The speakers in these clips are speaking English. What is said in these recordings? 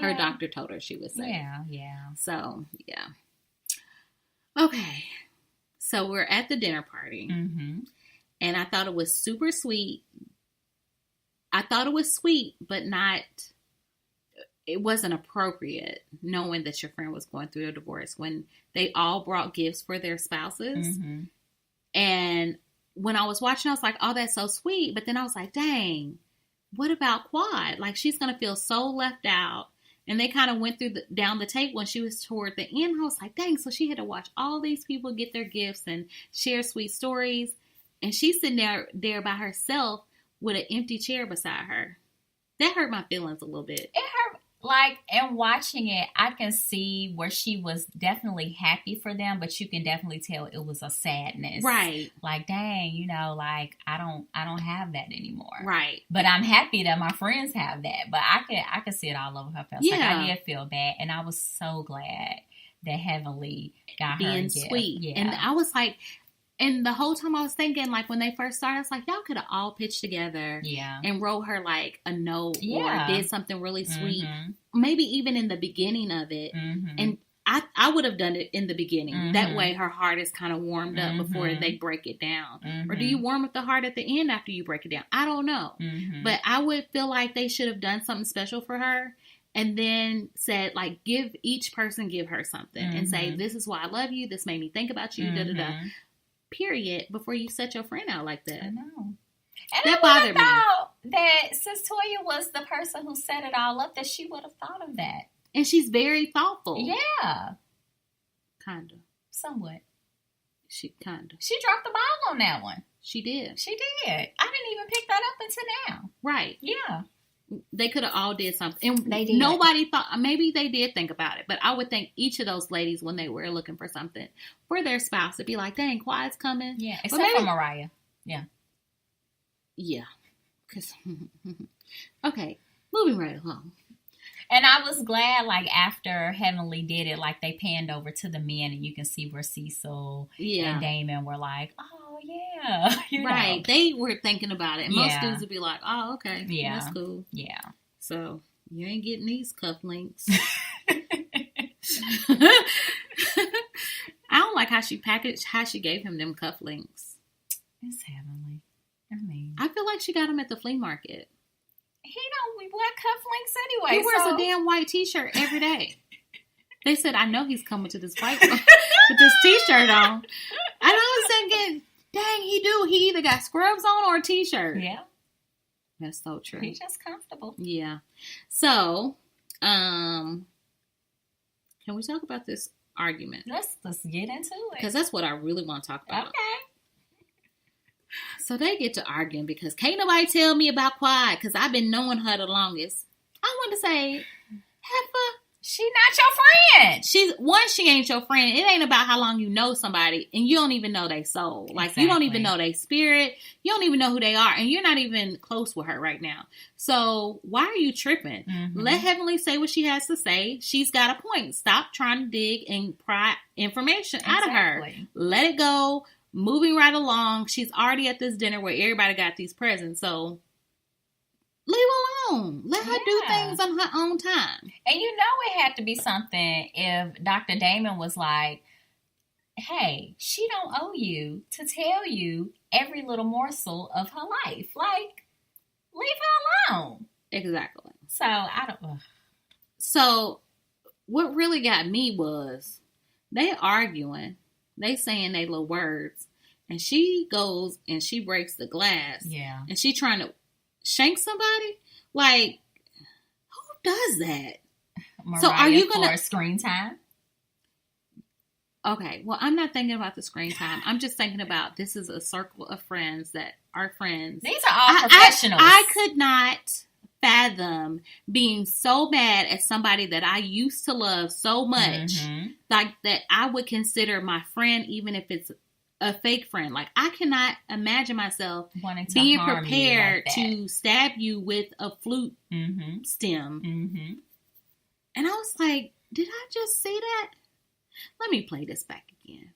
Her doctor told her she was safe. Yeah. So, yeah. Okay. So, we're at the dinner party. Mm-hmm. And I thought it was super sweet. I thought it was sweet, but not... It wasn't appropriate knowing that your friend was going through a divorce when they all brought gifts for their spouses. Mm-hmm. And when I was watching, I was like, oh, that's so sweet. But then I was like, dang, what about Quad? Like, she's going to feel so left out. And they kind of went through down the tape when she was toward the end. I was like, dang, so she had to watch all these people get their gifts and share sweet stories. And she's sitting there by herself with an empty chair beside her. That hurt my feelings a little bit. It hurt. Like, and watching it, I can see where she was definitely happy for them, but you can definitely tell it was a sadness. Right. Like, dang, you know, like, I don't have that anymore. Right. But I'm happy that my friends have that. But I could see it all over her face. Yeah. Like, I did feel bad. And I was so glad that Heavenly got her a gift. Sweet. Yeah. And I was like... And the whole time I was thinking, like, when they first started, I was like, y'all could have all pitched together and wrote her, like, a note or did something really sweet. Mm-hmm. Maybe even in the beginning of it. Mm-hmm. And I would have done it in the beginning. Mm-hmm. That way her heart is kind of warmed up before they break it down. Mm-hmm. Or do you warm up the heart at the end after you break it down? I don't know. Mm-hmm. But I would feel like they should have done something special for her. And then said, like, give her something. And say, this is why I love you. This made me think about you. Da-da-da. Period, before you set your friend out like that. I know. And that bothered me. That since Toya was the person who set it all up, that she would have thought of that. And she's very thoughtful. Yeah. Kinda. Somewhat. She kinda. She dropped the ball on that one. She did. She did. I didn't even pick that up until now. Right. Yeah. They could have all did something. And they did. Nobody thought, maybe they did think about it, but I would think each of those ladies, when they were looking for something for their spouse, would be like, dang, Quiet's coming. Yeah, except for Mariah. Yeah. Yeah. Okay, moving right along. And I was glad, like, after Heavenly did it, like, they panned over to the men, and you can see where Cecil and Damon were like, oh, yeah. Right. They were thinking about it. Most dudes would be like, oh, okay. Yeah. That's cool. Yeah. So, you ain't getting these cufflinks. I don't like how she gave him them cufflinks. It's Heavenly. I mean, I feel like she got them at the flea market. He don't wear cufflinks anyway. He wears a damn white t-shirt every day. They said, I know he's coming to this white one with this t-shirt on. And I was thinking, dang, he do. He either got scrubs on or a t-shirt. Yeah. That's so true. He's just comfortable. Yeah. So, can we talk about this argument? Let's get into it. Because that's what I really want to talk about. Okay. So they get to arguing because can't nobody tell me about Quiet because I've been knowing her the longest. I want to say, Heifer, she not your friend. She ain't your friend. It ain't about how long you know somebody and you don't even know their soul. Like, you don't even know their spirit. You don't even know who they are. And you're not even close with her right now. So why are you tripping? Mm-hmm. Let Heavenly say what she has to say. She's got a point. Stop trying to dig and pry information out of her. Let it go. Moving right along. She's already at this dinner where everybody got these presents. So leave her alone. Let her do things on her own time. And you know it had to be something if Dr. Damon was like, hey, she don't owe you to tell you every little morsel of her life. Like, leave her alone. Exactly. So, I don't... So, what really got me was they arguing. They saying they little words. And she goes and she breaks the glass. Yeah. And she trying to shank somebody? Like, who does that? Mariah, so are you gonna for screen time? Okay, well, I'm not thinking about the screen time. I'm just thinking about this is a circle of friends that are friends. These are all professionals. I could not fathom being so mad at somebody that I used to love so much, like that I would consider my friend, even if it's a fake friend. Like, I cannot imagine myself being prepared to stab you with a flute stem. Mm-hmm. And I was like, did I just see that? Let me play this back again.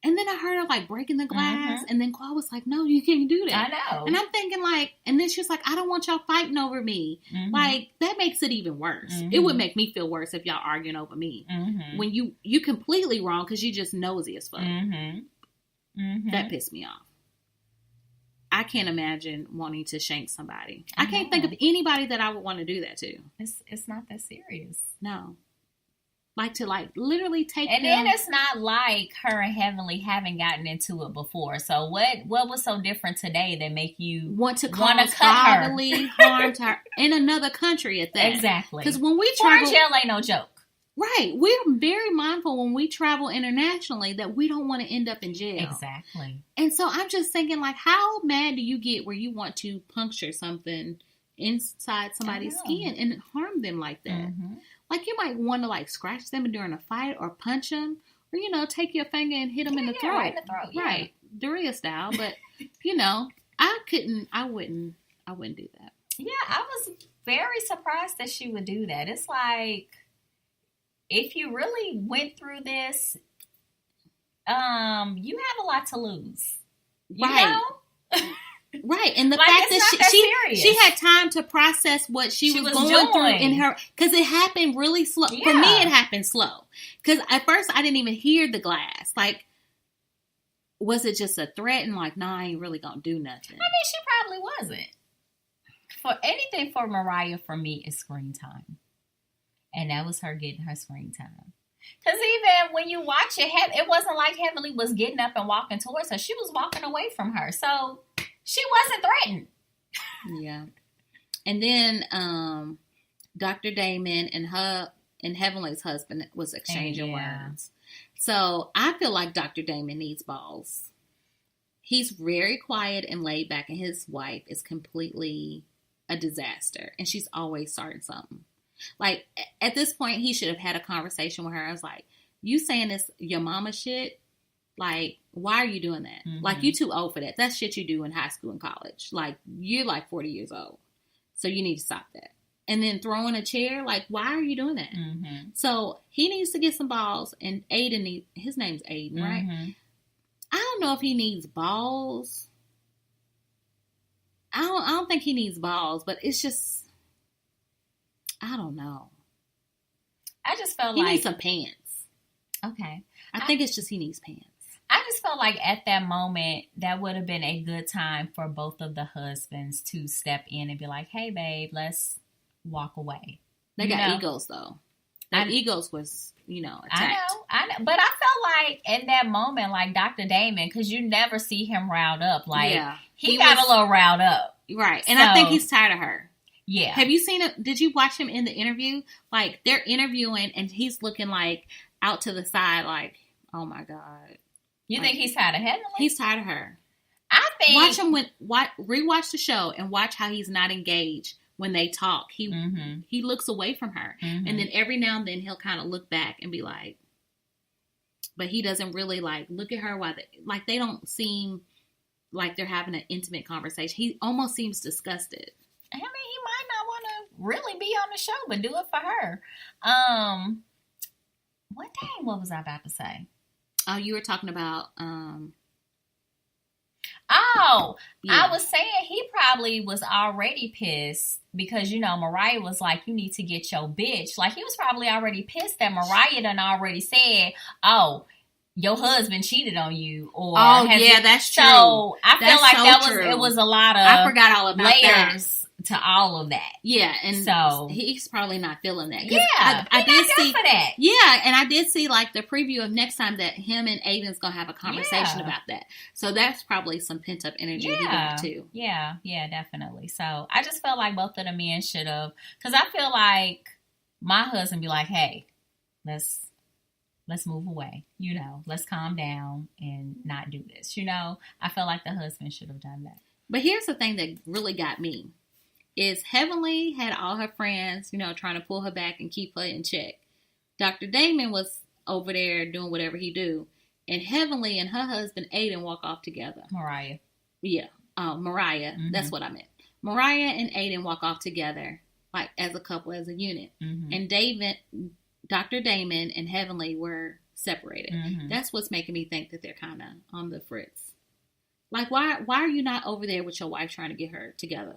And then I heard her like breaking the glass, and then Claude was like, "No, you can't do that." I know. And I'm thinking like, and then she was like, "I don't want y'all fighting over me." Like that makes it even worse. It would make me feel worse if y'all arguing over me when you completely wrong because you just nosy as fuck. That pissed me off. I can't imagine wanting to shank somebody. I can't think of anybody that I would want to do that to. It's not that serious. No. Like to like literally take and them. then it's not like her and Heavenly haven't gotten into it before. So what was so different today that make you want to cause bodily harm to her in another country at that? Exactly. Because when we travel, jail ain't no joke. Right. We're very mindful when we travel internationally that we don't want to end up in jail. Exactly. And so I'm just thinking like, how mad do you get where you want to puncture something inside somebody's skin and harm them like that? Like, you might want to, like, scratch them during a fight or punch them. Or, you know, take your finger and hit them in the throat. Right in the throat, Right. Doria style. But, you know, I wouldn't do that. Yeah, I was very surprised that she would do that. It's like, if you really went through this, you have a lot to lose. You know? Right, and the fact that she had time to process what she was going through in her, because it happened really slow. Yeah. For me, it happened slow. Because at first, I didn't even hear the glass. Like, was it just a threat and like, nah, I ain't really gonna do nothing? I mean, she probably wasn't. For anything for Mariah, for me, is screen time, and that was her getting her screen time. Because even when you watch it, it wasn't like Heavenly was getting up and walking towards her. She was walking away from her, so. She wasn't threatened. Yeah. And then Dr. Damon and Heavenly's husband was exchanging words. So I feel like Dr. Damon needs balls. He's very quiet and laid back, and his wife is completely a disaster. And she's always starting something. Like, at this point, he should have had a conversation with her. I was like, you saying this your mama shit? Like, why are you doing that? Like, you too old for that. That's shit you do in high school and college. Like, you're like 40 years old. So you need to stop that. And then throwing a chair, like, why are you doing that? So he needs to get some balls. And Aiden, his name's Aiden, right? I don't know if he needs balls. I don't think he needs balls, but it's just, I don't know. I just felt he needs some pants. Okay. I think it's just he needs pants. I just felt like at that moment, that would have been a good time for both of the husbands to step in and be like, hey, babe, let's walk away. They got egos, though. Their egos was, attacked. I know. But I felt like in that moment, like Dr. Damon, because you never see him riled up. Like, he got a little riled up. Right. And I think he's tired of her. Yeah. Have you seen it? Did you watch him in the interview? Like, they're interviewing and he's looking like out to the side like, oh my God. You think he's tired of Heavenly? He's tired of her. I think. Watch him rewatch the show and watch how he's not engaged when they talk. He looks away from her. And then every now and then he'll kind of look back and be like, but he doesn't really like look at her while they don't seem like they're having an intimate conversation. He almost seems disgusted. I mean, he might not want to really be on the show, but do it for her. What was I about to say? Oh, you were talking about, I was saying he probably was already pissed because, Mariah was like, you need to get your bitch. Like, he was probably already pissed that Mariah done already said, oh, your husband cheated on you. Or that's true. So I feel like it was a lot of I forgot all about layers that. To all of that. Yeah, and so he's probably not feeling that. Yeah, I did see for that. Yeah, and I did see like the preview of next time that him and Aiden's gonna have a conversation about that. So that's probably some pent up energy he got too. Yeah, definitely. So I just felt like both of the men should have, because I feel like my husband be like, hey, let's move away. Let's calm down and not do this. I feel like the husband should have done that. But here's the thing that really got me. Is Heavenly had all her friends, trying to pull her back and keep her in check. Dr. Damon was over there doing whatever he do. And Heavenly and her husband, Aiden, walk off together. Mariah. Yeah. Mariah. That's what I meant. Mariah and Aiden walk off together, like as a couple, as a unit. And Dr. Damon and Heavenly were separated. That's what's making me think that they're kind of on the fritz. Like, why are you not over there with your wife trying to get her together?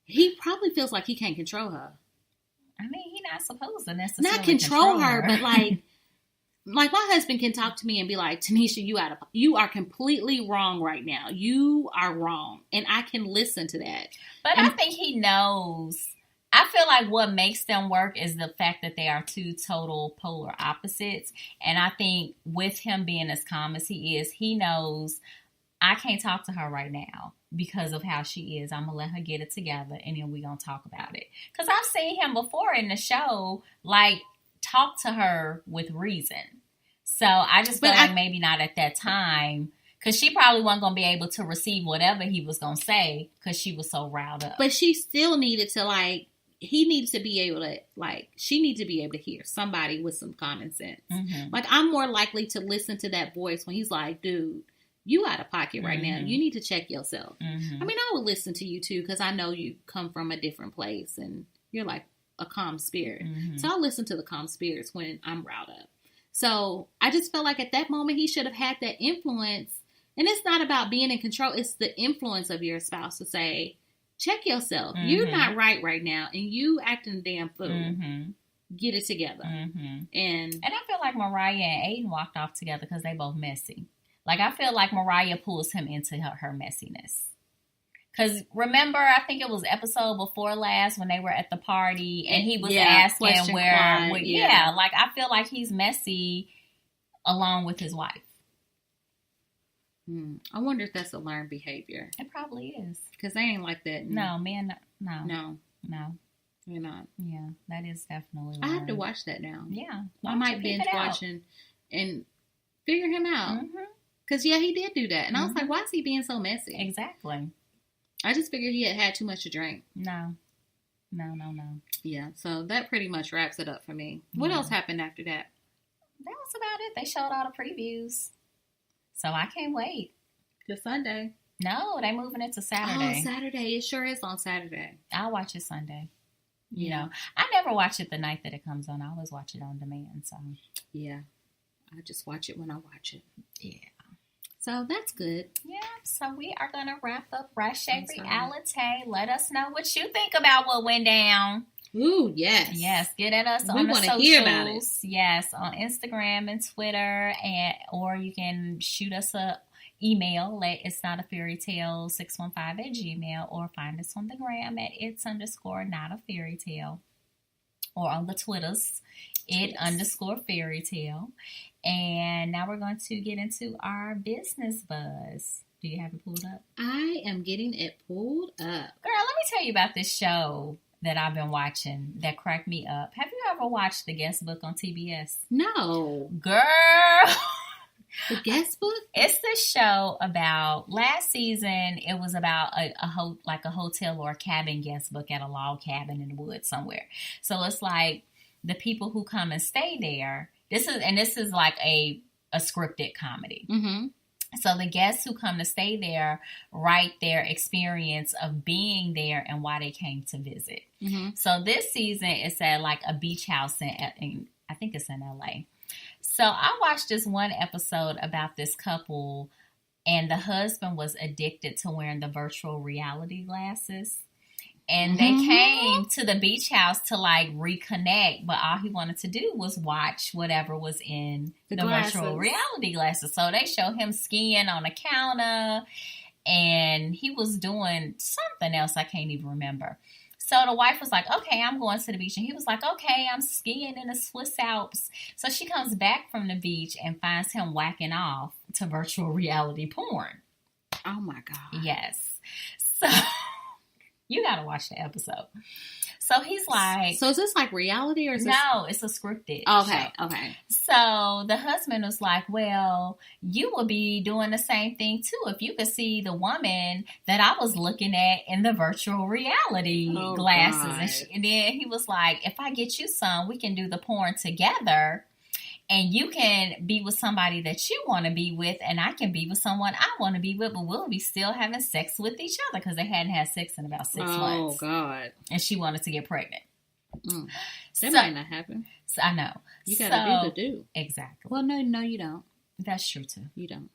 He probably feels like he can't control her. I mean, he's not supposed to necessarily not control her, but like my husband can talk to me and be like, Tanisha, you are completely wrong right now. You are wrong. And I can listen to that. But I think he knows. I feel like what makes them work is the fact that they are two total polar opposites. And I think with him being as calm as he is, he knows I can't talk to her right now because of how she is. I'm going to let her get it together and then we're going to talk about it. Because I've seen him before in the show, like, talk to her with reason. So I just feel like maybe not at that time. Because she probably wasn't going to be able to receive whatever he was going to say because she was so riled up. But she still needed to, like, he needs to be able to, like, she needs to be able to hear somebody with some common sense. Like, I'm more likely to listen to that voice when he's like, dude, you out of pocket right now. You need to check yourself. I mean, I would listen to you too because I know you come from a different place and you're like a calm spirit. So I'll listen to the calm spirits when I'm riled up. So I just felt like at that moment he should have had that influence. And it's not about being in control. It's the influence of your spouse to say, check yourself. You're not right now. And you acting a damn fool. Get it together. And I feel like Mariah and Aiden walked off together because they both messy. Like, I feel like Mariah pulls him into her messiness. Because remember, I think it was episode before last when they were at the party and he was asking where like, I feel like he's messy along with his wife. I wonder if that's a learned behavior. It probably is. Because they ain't like that. No, man, no. They're not. Yeah, that is definitely learned. I have to watch that now. Yeah. I might binge watching and figure him out. Because, he did do that. And I was like, why is he being so messy? Exactly. I just figured he had too much to drink. No. Yeah, so that pretty much wraps it up for me. What else happened after that? That was about it. They showed all the previews. So I can't wait. The Sunday. No, they moving it to Saturday. Oh, Saturday. It sure is on Saturday. I'll watch it Sunday. You know, I never watch it the night that it comes on. I always watch it on demand. So yeah, I just watch it when I watch it. Yeah. So that's good. Yeah. So we are going to wrap up Rush Reality. Let us know what you think about what went down. Ooh, yes. Yes, get at us on the socials. Hear about it. Yes, on Instagram and Twitter, or you can shoot us a email at itsnotafairytale615@gmail.com, or find us on the gram at its_not-a-fairytale, or on the Twitters, it_fairytale. And now we're going to get into our business buzz. Do you have it pulled up? I am getting it pulled up. Girl, let me tell you about this show that I've been watching that cracked me up. Have you ever watched The Guest Book on TBS? No. Girl. The Guest Book? It's the show about, last season, it was about a hotel or a cabin guest book at a log cabin in the woods somewhere. So it's like the people who come and stay there. This is like a scripted comedy. So the guests who come to stay there write their experience of being there and why they came to visit. So this season it's at like a beach house in I think it's in LA. So I watched this one episode about this couple, and the husband was addicted to wearing the virtual reality glasses. And they came to the beach house to like reconnect, but all he wanted to do was watch whatever was in the virtual reality glasses. So they show him skiing on a counter, and he was doing something else I can't even remember. So the wife was like, okay, I'm going to the beach. And he was like, okay, I'm skiing in the Swiss Alps. So she comes back from the beach and finds him whacking off to virtual reality porn. Oh my God. Yes. So you got to watch the episode. So he's like... So is this like reality or is this... No, it's a scripted show. Okay. So the husband was like, well, you would be doing the same thing too if you could see the woman that I was looking at in the virtual reality glasses. And then he was like, if I get you some, we can do the porn together. And you can be with somebody that you want to be with, and I can be with someone I want to be with, but we'll be still having sex with each other because they hadn't had sex in about 6 months. Oh, God. And she wanted to get pregnant. That might not happen. So, I know. You gotta do. Exactly. Well, no, you don't. That's true too. You don't.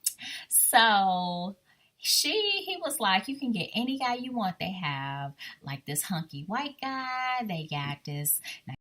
So he was like, you can get any guy you want. They have like this hunky white guy. They got this. Now